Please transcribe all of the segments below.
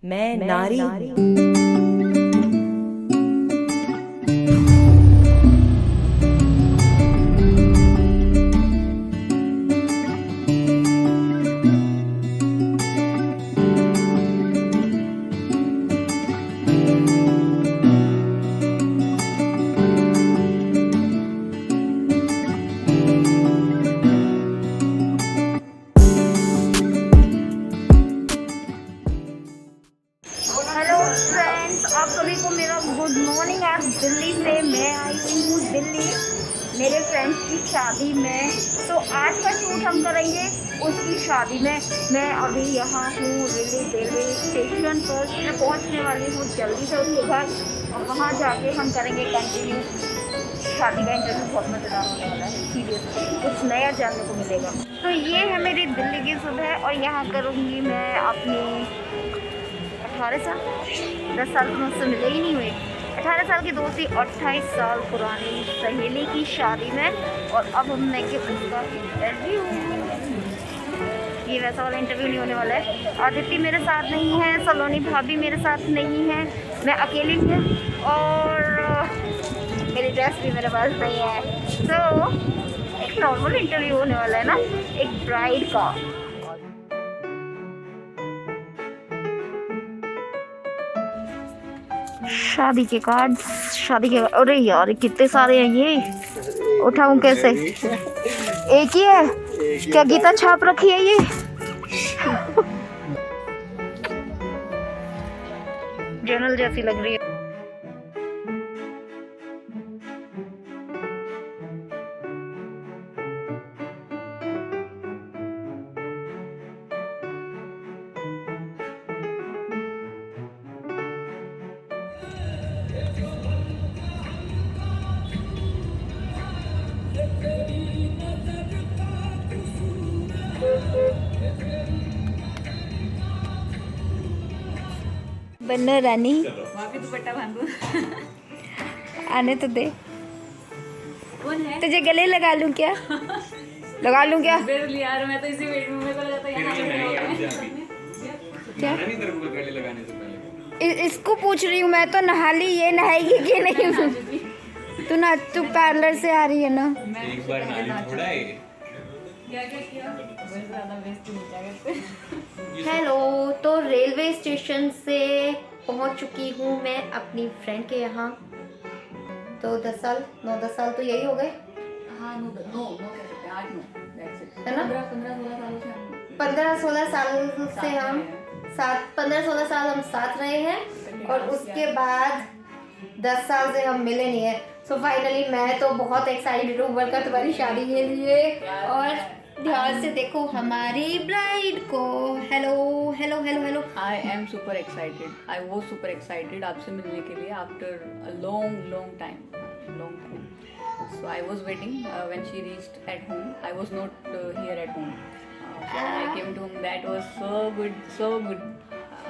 मैं नारी हूँ। हेलो फ्रेंड्स, आप सभी को मेरा गुड मॉर्निंग। आज दिल्ली से मैं आई हुई हूँ दिल्ली मेरे फ्रेंड्स की शादी में। तो आज का शूट हम करेंगे उसकी शादी में। मैं अभी यहाँ हूँ रेलवे स्टेशन पर। मैं पहुँचने वाली हूँ जल्दी से उसके घर, और वहाँ जाके हम करेंगे कंटिन्यू शादी का इंटरव्यू। बहुत मज़ेदार होने वाला है, सीरियसली कुछ नया जानने को मिलेगा। तो ये है मेरी दिल्ली की सुबह, और यहाँ करूँगी मैं अपनी 18 साल 10 साल तो मुझसे मिले ही नहीं हुए। 18 साल की दोस्ती 28 साल पुरानी सहेली की शादी में। और अब हम लेंगे उसका इंटरव्यू। ये वैसा वाला इंटरव्यू नहीं होने वाला है। आदित्य मेरे साथ नहीं है, सलोनी भाभी मेरे साथ नहीं है, मैं अकेली हूँ, और मेरी ड्रेस भी मेरे पास नहीं है। तो एक नॉर्मल इंटरव्यू होने वाला है ना, एक ब्राइड का। शादी के कार्ड, शादी के। अरे यार कितने सारे हैं, ये उठाऊं कैसे? एक ही है क्या? गीता छाप रखी है ये। जर्नल जैसी लग रही है। बन्नो रानी, दुपट्टा बांधू। आने तो दे। कौन है? तुझे गले लगा लूं क्या? लगा लूं क्या? बिल्कुल यार, मैं तो इसी वेट में मेरे को लगा था यहाँ क्या? नहीं तेरे को गले लगाने से पहले इसको पूछ रही हूँ मैं तो, नहा ली, ये नहाएगी कि नहीं? तू पार्लर से आ रही है ना? एक बार नाली थोड़ा है। क्या किया? बहुत ज़्यादा वेस्ट नहीं क्या करते। हेलो, तो रेलवे स्टेशन से पहुंच चुकी हूँ मैं अपनी फ्रेंड के यहाँ। तो 10 साल 9-10 साल तो यही हो गए। हाँ, नो कह सकते हैं, 8-9 दैट्स इट। है ना? 15-16 सालों से हम 15-16 साल से हम साथ 15-16 साल हम साथ रहे हैं, और उसके बाद 10 साल से हम मिले नहीं है। सो फाइनली मैं तो बहुत एक्साइटेड हूँ बरका तुम्हारी शादी के लिए। और ध्यान से देखो हमारी ब्राइड को। Hello hello hello hello. I am super excited. I was super excited आपसे मिलने के लिए after a long time, long time. So I was waiting when she reached at home. I was not here at home. I came to home. That was so good,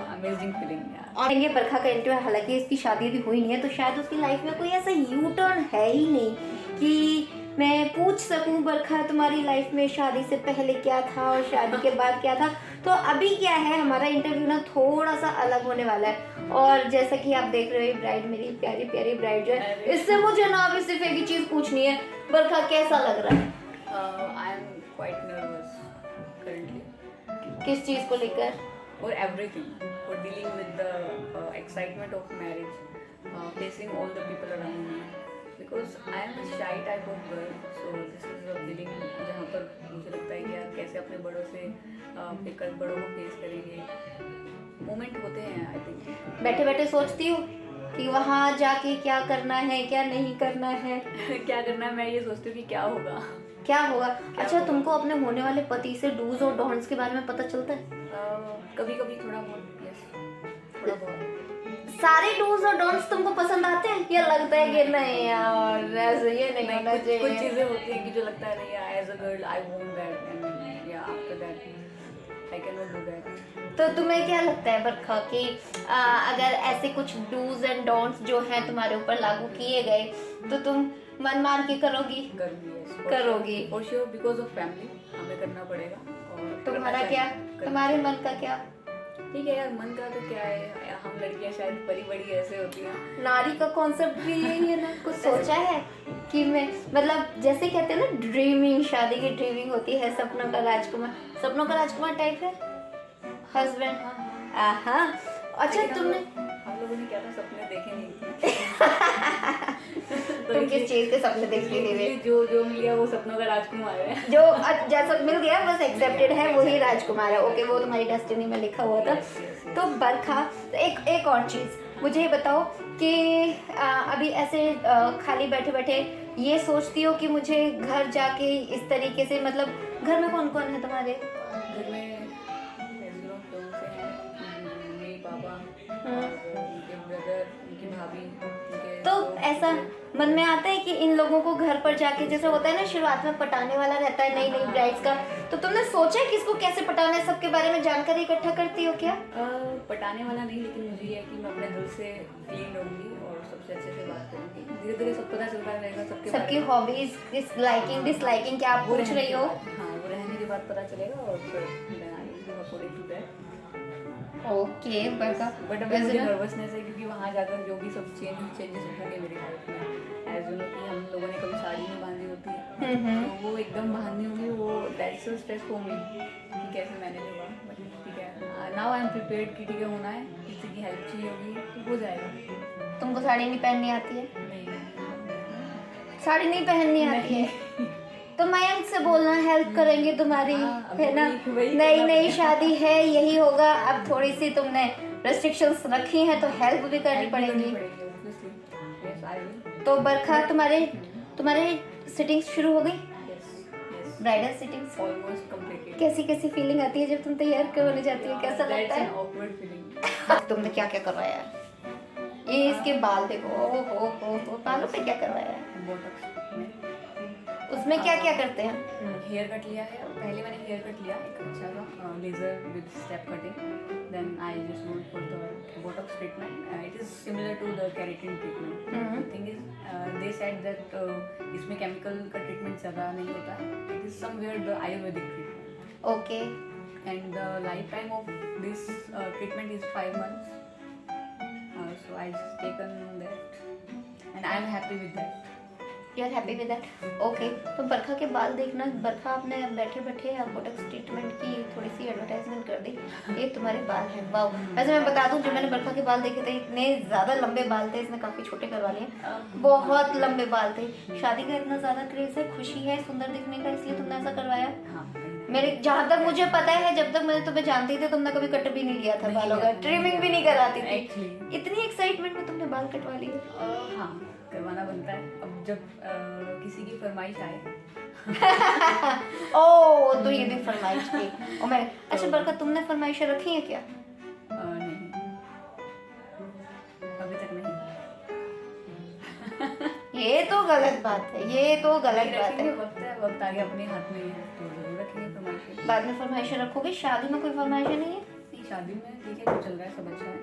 amazing feeling. और ये बरखा का interview, हालांकि इसकी शादी भी हुई नहीं है, तो शायद उसकी लाइफ में कोई ऐसा यू टर्न है ही नहीं कि मैं पूछ सकूं बरखा तुम्हारी लाइफ में शादी से पहले क्या था और शादी के बाद क्या था। तो अभी क्या है, हमारा इंटरव्यू ना थोड़ा सा अलग होने वाला है। और जैसा कि आप देख रहे हो, ब्राइड मेरी प्यारी प्यारी ब्राइड जो है, इससे मुझे ना अभी सिर्फ एक ही चीज़ पूछनी है, बरखा कैसा लग रहा है? I am quite nervous currently. किस चीज़ को लेकर? For everything, for dealing with the excitement of marriage, facing all the people around me, because I am a shy type of girl, so this is a feeling जहाँ पर मुझे लगता है कि यार कैसे अपने बड़ों से फिर बड़ों को फेस करेंगे। मोमेंट होते हैं आई थिंक। बैठे बैठे सोचती हूँ कि वहाँ जाके क्या करना है, क्या नहीं करना है। क्या करना है, मैं ये सोचती हूँ कि क्या होगा। क्या होगा? अच्छा, तुमको अपने होने वाले पति से डूज और डोंट्स के बारे में पता चलता है? कभी कभी थोड़ा बहुत, यस, थोड़ा बहुत। सारे डूज और डोंट्स तुमको पसंद आते हैं, या लगता है कि नहीं यार ऐसे ये नहीं होना कुछ चाहिए? चीज़ें होती हैं कि जो लगता है नहीं, as a girl I want that, and या after that I can not do that. तो तुम्हें क्या लगता है बरखा कि अगर ऐसे कुछ डूज एंड डोंट्स जो हैं तुम्हारे ऊपर लागू किए गए, तो तुम मन मार के करोगी? करोगी for sure, because of family हमें करना पड़ेगा। और तुम्हारा क्या, तुम्हारे मन का क्या? ठीक है यार, मन का तो क्या है, हम लड़कियां शायद बड़ी बड़ी ऐसे होती हैं। नारी का कॉन्सेप्ट भी यही है ना, कुछ सोचा है कि मैं मतलब जैसे कहते हैं ना ड्रीमिंग, शादी की ड्रीमिंग होती है, सपनों का राजकुमार टाइप है हस्बैंड। हाँ अच्छा तुमने हम लोगों ने क्या था, सपने देखे नहीं थे। तुम किस चीज के सपने देखते थे? जो मिल गया वो सपनों का राजकुमार है। जो जैसा मिल गया बस एक्सेप्टेड है, वही राजकुमार है। ओके, वो तुम्हारी डेस्टिनी में लिखा हुआ था। तो बरखा, एक और चीज मुझे ये बताओ कि अभी ऐसे खाली बैठे बैठे ये सोचती हो कि मुझे घर जाके इस तरीके से, मतलब घर में कौन कौन है तुम्हारे? घर में लोगों से हैं, मेरे पापा और उनके ब्रदर, उनकी भाभी, उनके तो ऐसा मन में आता है कि इन लोगों को घर पर जाके, जैसे होता है ना शुरुआत में पटाने वाला रहता है नई ब्राइड्स का, तो तुमने सोचा है कि इसको कैसे पटाना है, सबके बारे में जानकारी इकट्ठा करती हो क्या? पटाने वाला नहीं, लेकिन मुझे ये है कि मैं अपने दिल से क्लीन रहूंगी और सबसे अच्छे से बात करूंगी। धीरे धीरे सब पता चलता रहेगा सबकी हॉबीज, किस लाइकिंग डिसलाइकिंग क्या आप पूछ रही हो? हाँ, वो रहने के बाद पता चलेगा और फिर अकॉर्डिंग टू दैट। ओके बरका, बट अभी मुझे नर्वसनेस है क्योंकि वहाँ जाकर जो भी सब चेंजेस उठेंगे मेरी लाइफ में, एज यू नो कि हम लोगों ने कभी साड़ी नहीं बांधी होती है, तो वो एकदम बांधनी होगी, वो that's a stress for me कि कैसे मैनेज होगा। बट ठीक है, नाउ आई एम प्रिपेयर्ड कि ठीक है, होना है, किसी की हेल्प चाहिए होगी तो हो जाएगा। तुमको साड़ी नहीं पहननी आती है? नहीं, साड़ी नहीं पहननी आती है तो मयंक से बोलना, हेल्प करेंगे तुम्हारी, है ना? नई शादी है, यही होगा। अब थोड़ी सी तुमने रेस्ट्रिक्शंस रखी हैं तो हेल्प भी करनी पड़ेगी। तो बरखा, तुम्हारे सिटिंग्स शुरू हो गई? Bridal sittings almost completed. कैसी फीलिंग आती है जब तुम तैयार होने जाती हो? कैसा लगता है? Awkward feeling. तुमने क्या क्या करवाया है? ये इसके बाल देखो, ओ बालों पे क्या करवाया है? बोटॉक्स। उसमें क्या क्या करते हैं? हेयर कट लिया है, पहले मैंने हेयर कट लिया एक अच्छा सा laser with step cutting, then I just going for the botox treatment. It is similar to the keratin treatment. Thing is they said that इसमें केमिकल का ट्रीटमेंट ज़्यादा नहीं होता है, it is somewhere the ayurvedic treatment. Okay, and the lifetime of this treatment is 5 months, so I just taken that and I am happy with that. You are happy with that? Okay, तो बरखा के बाल देखना। बरखा, आपने बैठे बैठे Botox treatment की थोड़ी सी advertisement कर दी। ये तुम्हारे बाल हैं, वाओ। वैसे मैं बता दूं, जब मैंने बरखा के बाल देखे थे इतने ज़्यादा लंबे बाल थे, इसने काफ़ी छोटे करवा लिए, बहुत लंबे बाल थे। शादी का इतना ज़्यादा क्रेज है, खुशी है सुंदर दिखने का, इसलिए तुमने ऐसा करवाया? हाँ, मेरे जहाँ तक मुझे पता है, जब तक मैं तुम्हें जानती थी, तुमने कभी कट भी नहीं लिया था बालों का, ट्रिमिंग भी नहीं कराती थी। इतनी एक्साइटमेंट में तुमने बाल कटवा लिए? हाँ, करवाना बनता है। अब जब किसी की फरमाइश आए। ओ, तो ये भी फरमाइश थी। और मैं, अच्छा बरका, तुमने फरमाइशें रखी हैं क्या? नहीं, अभी तक नहीं। ये तो गलत बात है, ये तो गलत बात है। वक्त आगे अपने हाथ में है तो जरूर रखेंगे फरमाइशें। बाद में फरमाइशें रखोगे? शादी में कोई फरमाइशें नहीं है? शादी में ठीक है, जो चल रहा है सब अच्छा है।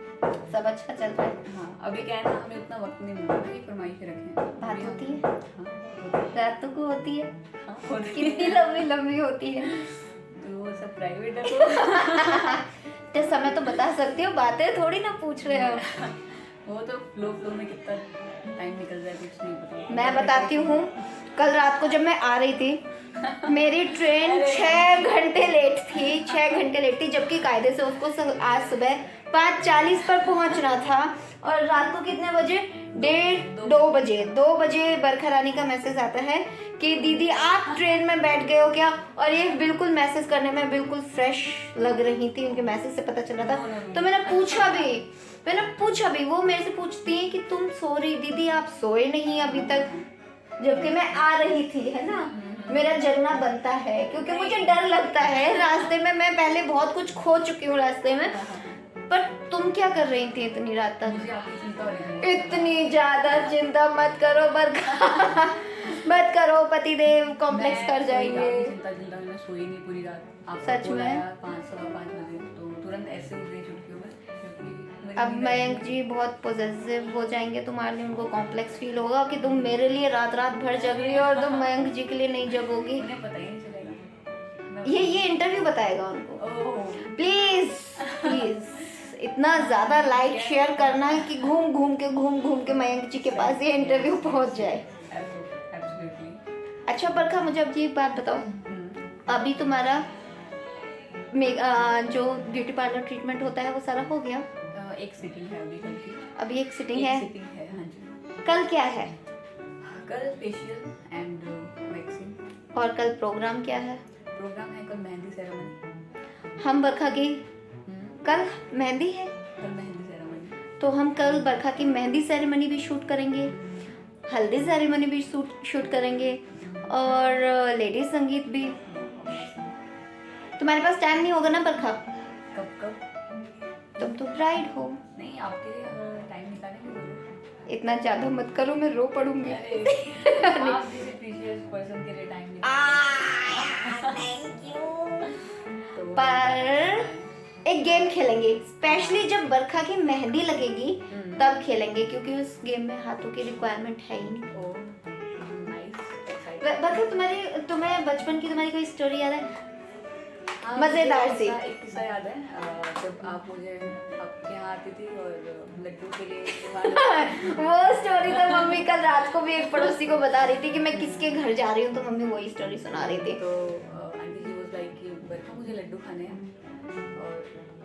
सब अच्छा चल रहा है? हाँ, अभी क्या है ना, हमें उतना वक्त नहीं मिलता कि फरमाइशें रखें। बात होती है? हाँ, रातों को होती है? हाँ, कितनी लंबी लंबी होती है? तो वो सब प्राइवेट है तो समय तो बता सकती हो, बातें थोड़ी ना पूछ रहे हो। वो तो फ्लो में कितना टाइम निकल जाए कुछ नहीं पता। मैं बताती हूँ, कल रात को जब मैं आ रही थी, मेरी ट्रेन 6 घंटे लेट थी, 6 घंटे लेट थी, जबकि कायदे से उसको आज सुबह 5:40 पर पहुंचना था। और रात को कितने बजे? 2 बजे बरखा रानी का मैसेज आता है कि दीदी आप ट्रेन में बैठ गए हो क्या? और ये बिल्कुल मैसेज करने में बिल्कुल फ्रेश लग रही थी, उनके मैसेज से पता चल रहा था। तो मैंने पूछा भी, वो मेरे से पूछती है कि तुम सो रही दीदी, आप सोए नहीं अभी तक, जबकि मैं आ रही थी, है ना? मेरा जगना बनता है क्योंकि मुझे डर लगता है रास्ते में। मैं पहले बहुत कुछ खो चुकी हूँ रास्ते में। पर तुम क्या कर रही थी इतनी रात तक? इतनी ज्यादा चिंता मत करो बरखा, मत करो, पतिदेव कॉम्प्लेक्स कर जाएंगे। मैं सोई नहीं पूरी रात। सच में? 5-5 बजे तो तुरंत ऐसे उठ गई चुटकियों में। अब मयंक जी बहुत पॉजेसिव हो जाएंगे तुम्हारे लिए, उनको कॉम्प्लेक्स फील होगा कि तुम मेरे लिए रात भर जग रही हो और तुम मयंक जी के लिए नहीं जगोगी। उन्हें पता ही नहीं चलेगा। ये इंटरव्यू बताएगा उनको। प्लीज इतना ज़्यादा लाइक शेयर करना है कि घूम घूम के मयंक जी के पास ये इंटरव्यू पहुंच जाए। Absolutely. अच्छा बरखा, मुझे अब ये बात बताओ, अभी तुम्हारा जो ब्यूटी पार्लर ट्रीटमेंट होता है वो सारा हो गया? एक सिटिंग है अभी कल की। अभी एक सिटिंग है? सिटिंग है, हाँ जी। कल क्या है? कल फेशियल एंड वैक्सिंग। और कल प्रोग्राम क्या है? प्रोग्राम है कल मेहंदी सेरेमनी। हम बरखा की कल मेहंदी है, कल मेहंदी सेरेमनी। तो हम कल बरखा की मेहंदी सेरेमनी भी शूट करेंगे, हल्दी सेरेमनी भी शूट करेंगे और लेडीज संगीत भी। तुम्हारे पास टाइम नहीं होगा ना बरखा? कब? तुम तो ब्राइड हो। नहीं, आपके लिए टाइम निकालेंगे बोलो। इतना ज्यादा मत करो, मैं रो पड़ूंगी। आप जैसे प्रीशियस पर्सन के लिए टाइम थैंक यू। पर एक गेम खेलेंगे, स्पेशली जब बरखा की मेहंदी लगेगी तब खेलेंगे, क्योंकि उस गेम में हाथों की रिक्वायरमेंट है ही नहीं। बरखा, तुम्हें बचपन की तुम्हारी कोई स्टोरी याद है? मजेदार सी। एक किस्सा याद है, जब आप मुझे आपके यहाँ आती थी और लड्डू के लिए वो स्टोरी तो मम्मी कल रात को भी एक पड़ोसी को बता रही थी कि मैं किसके घर जा रही हूँ, तो मम्मी वही स्टोरी सुना रही थी। तो आंटी जी वाज लाइक कि बरखा मुझे लड्डू खाने हैं, और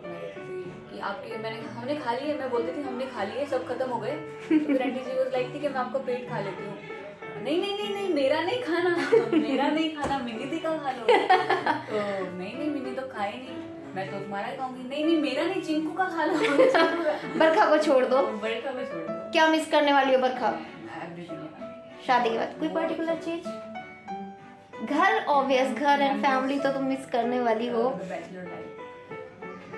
मैं कहती थी कि हमने खा लिए। मैं बोलती थी हमने खा लिए, सब खत्म हो गए। तो फिर आंटी जी वाज लाइक थी कि मैं आपका पेट खा लेती हूँ। नहीं, मेरा नहीं खाना, मिनी दी का खा लो। तो नहीं, मिनी तो खाए नहीं, मैं तो तुम्हारा खाऊंगी। नहीं, मेरा नहीं, चिंकू का खा लो। बरखा को छोड़ दो। बरखा को छोड़ दो। क्या मिस करने वाली हो बरखा Everything। शादी के बाद? कोई पर्टिकुलर चीज? घर, ऑब्वियस, घर एंड फैमिली तो तुम मिस करने वाली हो।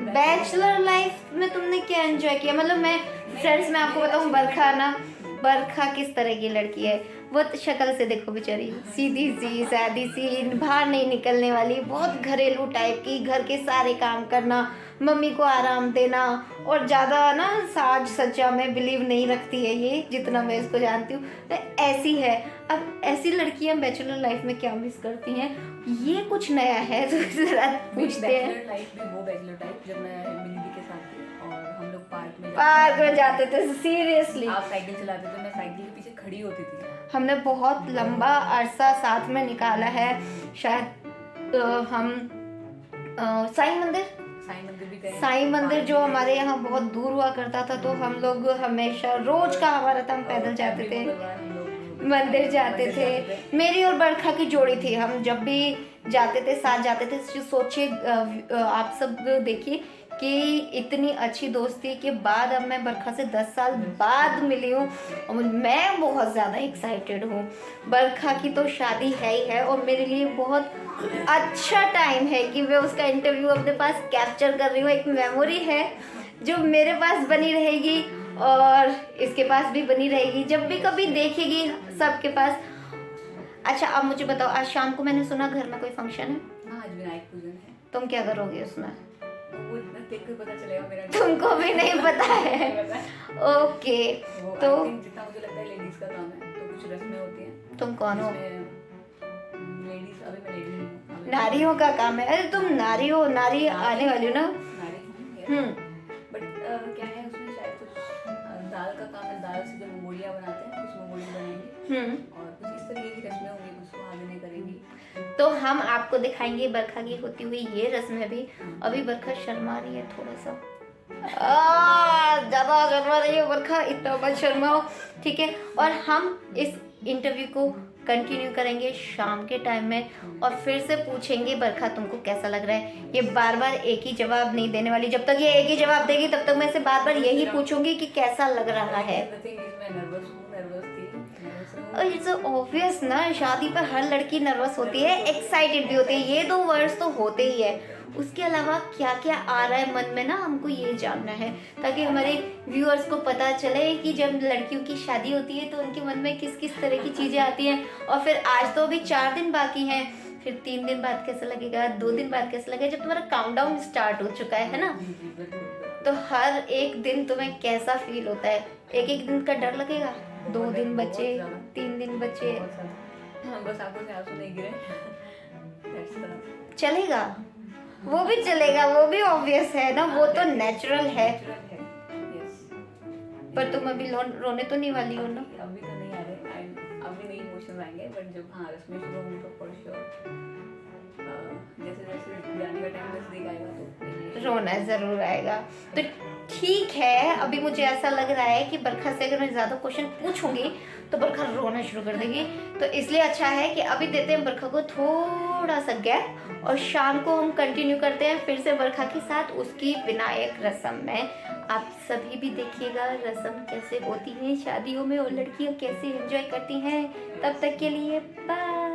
बैचलर लाइफ में तुमने क्या एंजॉय किया? मतलब मैं फ्रेंड्स में आपको बताऊं, बरखा किस तरह की लड़की है। वो शक्ल से देखो बेचारी, सीधी सी, सादी सी, बाहर नहीं निकलने वाली, बहुत घरेलू टाइप की, घर के सारे काम करना, मम्मी को आराम देना, और ज़्यादा ना साज सज्जा में बिलीव नहीं रखती है ये, जितना मैं इसको जानती हूँ। तो ऐसी है। अब ऐसी लड़कियां बैचलर लाइफ में क्या मिस करती हैं, ये कुछ नया है तो जरा पूछते हैं। बैचलर लाइफ भी वो बैचलर लाइफ जब मैं मिनी दी के साथ थी और हम लोग पार्क में जाते थे। सीरियसली आप साइकिल चलाते थे, मैं साइकिल के पीछे खड़ी होती थी। हमने बहुत लंबा अरसा साथ में निकाला है। शायद हम साईं मंदिर जो हमारे यहाँ बहुत दूर हुआ करता था, तो हम लोग हमेशा रोज का हमारा था, हम पैदल जाते थे, मंदिर जाते थे। मेरी और बरखा की जोड़ी थी, हम जब भी जाते थे साथ जाते थे। सोचिए आप सब देखिए कि इतनी अच्छी दोस्ती के बाद अब मैं बरखा से 10 साल बाद मिली हूँ और मैं बहुत ज़्यादा एक्साइटेड हूँ। बरखा की तो शादी है ही है और मेरे लिए बहुत अच्छा टाइम है कि मैं उसका इंटरव्यू अपने पास कैप्चर कर रही हूँ। एक मेमोरी है जो मेरे पास बनी रहेगी और इसके पास भी बनी रहेगी, जब भी कभी देखेगी सबके पास। अच्छा अब मुझे बताओ, आज शाम को मैंने सुना घर में कोई फंक्शन है? हाँ, आज विनायक पूजन है। तुम क्या करोगे उसमें? वो देख कर पता चलेगा मेरा। तुमको भी नहीं पता है? ओके, तो जितना मुझे लगता है लेडीज का काम है, तो कुछ रस्में होती हैं। तुम कौन हो? लेडीज, अभी मैं लेडी हूँ। नारियों का काम है। अरे तुम नारी हो, नारी आने वाली हो ना। बट क्या है उसमें शायद कुछ दाल का काम है, दाल से जो मंगोलियाँ बनाते हैं, कुछ मंगोलियाँ बनाएंगे और कुछ इस तरीके की रस्में होंगी, कुछ वहाँ नहीं करेंगी। तो हम आपको दिखाएंगे बरखा की होती हुई ये रस्में भी। अभी बरखा शर्मा रही है थोड़ा सा, ज्यादा शर्मा रही है बरखा, इतना मत शर्माओ, ठीक है। और हम इस इंटरव्यू को कंटिन्यू करेंगे शाम के टाइम में और फिर से पूछेंगे बरखा तुमको कैसा लग रहा है। ये बार बार एक ही जवाब नहीं देने वाली, जब तक ये एक ही जवाब देगी तब तक मैं से बार बार यही पूछूंगी कि कैसा लग रहा है। इट्स ऑब्वियस ना, शादी पर हर लड़की नर्वस होती है, एक्साइटेड भी होती है, ये दो वर्ड्स तो होते ही है। उसके अलावा क्या क्या आ रहा है मन में ना, हमको ये जानना है ताकि हमारे व्यूअर्स को पता चले कि जब लड़कियों की शादी होती है तो उनके मन में किस किस तरह की चीज़ें आती हैं। और फिर आज तो अभी 4 दिन बाकी हैं, फिर 3 दिन बाद कैसा लगेगा, 2 दिन बाद कैसा लगेगा, जब तुम्हारा काउंटडाउन स्टार्ट हो चुका है ना, तो हर एक दिन तुम्हें कैसा फील होता है? एक एक दिन का डर लगेगा? 2 दिन बचे, 3 दिन बचे, बस आंखों से आंसू नहीं गिरे, चलेगा। वो भी चलेगा, वो भी ऑब्वियस है ना, वो तो नेचुरल है। नेचुरल है, यस। पर तुम अभी रोने तो नहीं वाली हो ना? अभी तो नहीं आ रहे, अभी नहीं इमोशंस आएंगे, बट जब हाँ रश्मि शुरू होंगे तो फॉर श्योर जैसे जैसे जाने का टाइम नजदीक आएगा तो रोना जरूर आएगा। तो ठीक है, अभी मुझे ऐसा लग रहा है कि बरखा से अगर मैं ज़्यादा क्वेश्चन पूछूंगी तो बरखा रोना शुरू कर देगी, तो इसलिए अच्छा है कि अभी देते हैं बरखा को थोड़ा सा गैप, और शाम को हम कंटिन्यू करते हैं फिर से बरखा के साथ उसकी विनायक रस्म में। आप सभी भी देखिएगा रस्म कैसे होती है शादियों में और लड़कियां कैसे एंजॉय करती हैं। तब तक के लिए बाय।